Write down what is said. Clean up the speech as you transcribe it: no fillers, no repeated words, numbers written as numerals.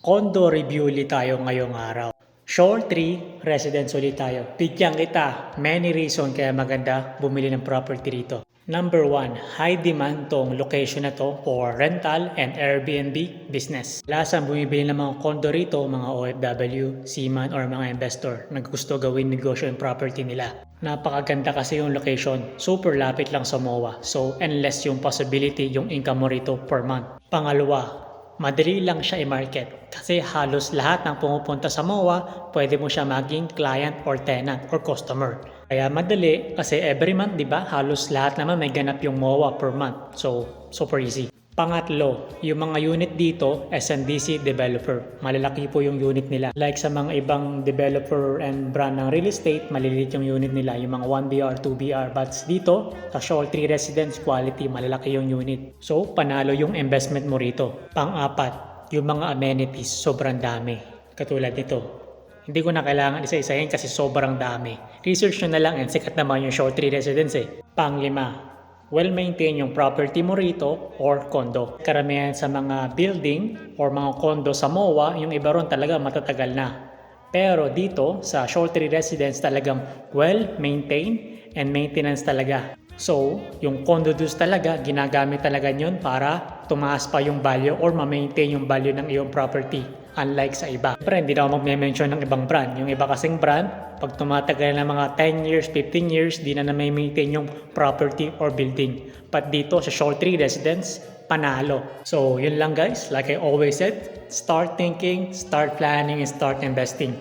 Condo review ulit tayo ngayong araw. Shore 3, residence ulit tayo. Bigyan kita, many reason kaya maganda bumili ng property rito. Number 1, high demand tong location na to for rental and Airbnb business. Lasang bumibili ng mga condo rito, mga OFW, seaman or mga investor na gusto gawin negosyo yung property nila. Napakaganda kasi yung location, super lapit lang sa MOA. So endless yung possibility yung income mo rito per month. Pangalawa, madali lang siya i-market kasi halos lahat ng pumupunta sa MOA, pwede mo siya maging client or tenant or customer. Kaya madali kasi every month, di ba? Halos lahat naman may ganap yung MOA per month. So, super easy. Pangatlo, yung mga unit dito, SNDC developer. Malalaki po yung unit nila. Like sa mga ibang developer and brand ng real estate, maliliit yung unit nila, yung mga 1BR, 2BR. But dito, sa Shore 3 Residence quality, malalaki yung unit. So, panalo yung investment mo rito. Pang-apat, yung mga amenities, sobrang dami. Katulad nito. Hindi ko na kailangan isa-isahin kasi sobrang dami. Research nyo na lang and sikat naman yung Shore 3 Residence eh. Pang-lima, well-maintained yung property mo rito or condo. Karamihan sa mga building or mga condo sa MOA, yung iba ron talaga matatagal na. Pero dito sa Shore 3 Residence talagang well-maintained and maintenance talaga. So, yung condo dos talaga, ginagamit talaga yun para tumaas pa yung value or ma-maintain yung value ng iyong property. Unlike sa iba. Pero hindi na ako mag-mention ng ibang brand. Yung iba kasing brand, pag tumatagal na mga 10 years, 15 years, di na na-maintain yung property or building. But dito sa Shore 3 Residence, panalo. So, yun lang guys. Like I always said, start thinking, start planning, and start investing.